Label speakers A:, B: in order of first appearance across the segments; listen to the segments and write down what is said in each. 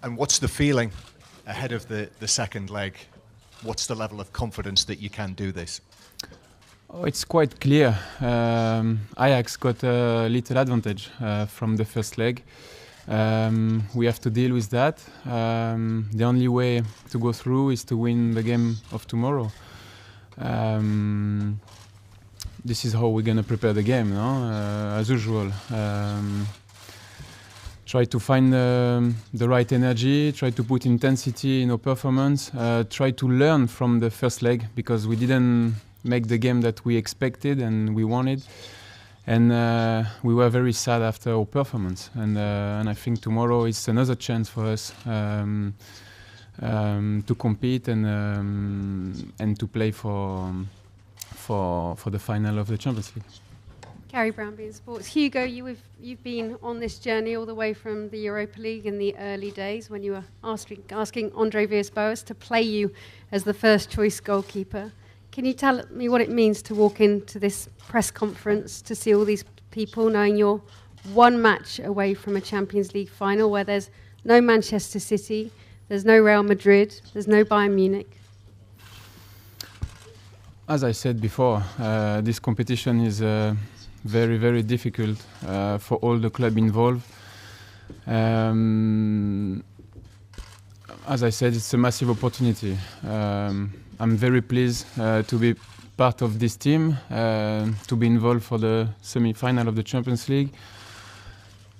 A: And what's the feeling ahead of the second leg? What's the level of confidence that you can do this?
B: Oh, it's quite clear. Ajax got a little advantage from the first leg. We have to deal with that. The only way to go through is to win the game of tomorrow. This is how we're going to prepare the game, no? As usual. Try to find the right energy, try to put intensity in our performance, try to learn from the first leg, because we didn't make the game that we expected and we wanted. And we were very sad after our performance. And I think tomorrow is another chance for us to compete and to play for the final of the Champions League.
C: Gary Brownby in Sports. Hugo, you've been on this journey all the way from the Europa League in the early days when you were asking Andre Villas-Boas to play you as the first choice goalkeeper. Can you tell me what it means to walk into this press conference, to see all these people, knowing you're one match away from a Champions League final where there's no Manchester City, there's no Real Madrid, there's no Bayern Munich?
B: As I said before, this competition is very, very difficult for all the clubs involved. As I said, it's a massive opportunity. I'm very pleased to be part of this team, to be involved for the semi-final of the Champions League.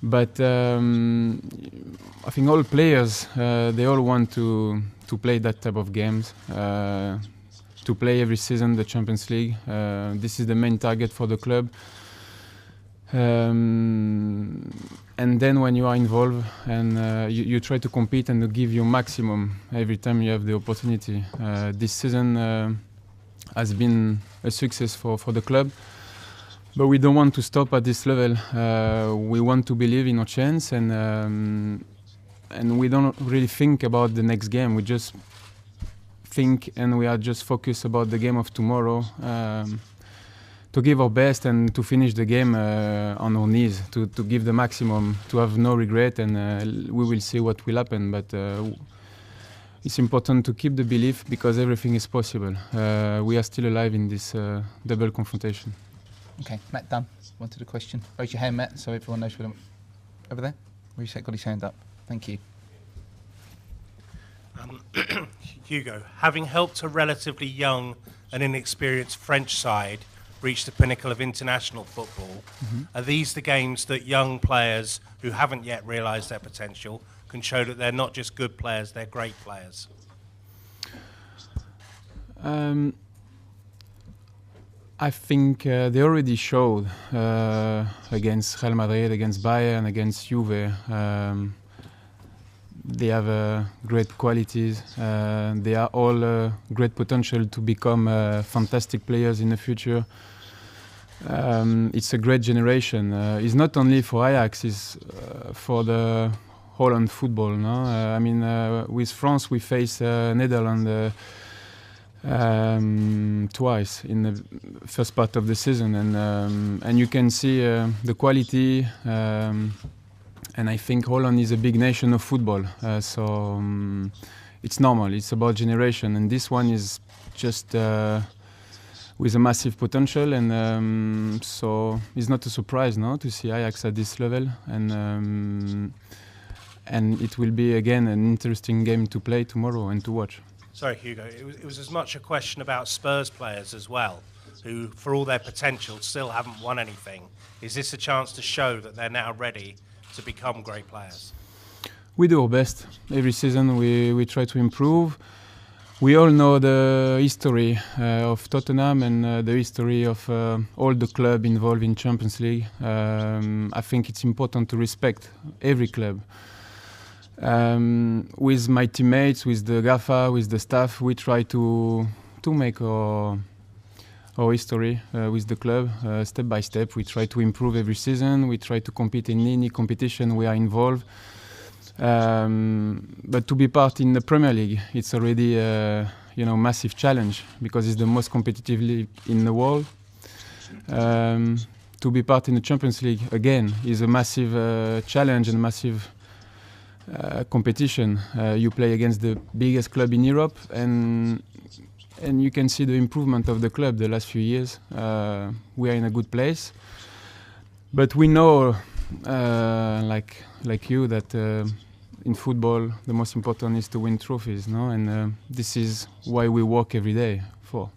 B: But I think all players, they all want to play that type of games, to play every season the Champions League. This is the main target for the club. And then when you are involved and you try to compete and to give your maximum every time you have the opportunity. This season has been a success for the club, but we don't want to stop at this level. We want to believe in our chance, and we don't really think about the next game. We just think and we are just focused about the game of tomorrow. To give our best and to finish the game on our knees, to give the maximum, to have no regret, and we will see what will happen. But it's important to keep the belief, because everything is possible. We are still alive in this double confrontation.
D: Okay, Matt Dunn wanted a question. Raise your hand, Matt, so everyone knows where over there. Where got his hand up. Thank you.
E: Hugo, having helped a relatively young and inexperienced French side reach the pinnacle of international football, are these the games that young players who haven't yet realised their potential can show that they're not just good players, they're great players?
B: I think they already showed against Real Madrid, against Bayern, against Juve. They have great qualities. They are all great potential to become fantastic players in the future. It's a great generation. It's not only for Ajax, it's for the Holland football. No? I mean, with France we face Netherlands twice in the first part of the season, and you can see the quality. And I think Holland is a big nation of football, so it's normal. It's about generation, and this one is just with a massive potential, and so it's not a surprise, no, to see Ajax at this level, and it will be again an interesting game to play tomorrow and to watch.
E: Sorry, Hugo. It was as much a question about Spurs players as well, who, for all their potential, still haven't won anything. Is this a chance to show that they're now ready to become great players?
B: We do our best. Every season we try to improve. We all know the history of Tottenham and the history of all the clubs involved in Champions League. I think it's important to respect every club. With my teammates, with the GAFA, with the staff, we try to make our history with the club step by step. We try to improve every season. We try to compete in any competition we are involved. But to be part in the Premier League, it's already a massive challenge, because it's the most competitive league in the world. To be part in the Champions League again is a massive challenge and massive competition. You play against the biggest club in Europe, and you can see the improvement of the club the last few years. We are in a good place, but we know, like you, that in football the most important is to win trophies, no? And this is why we work every day for.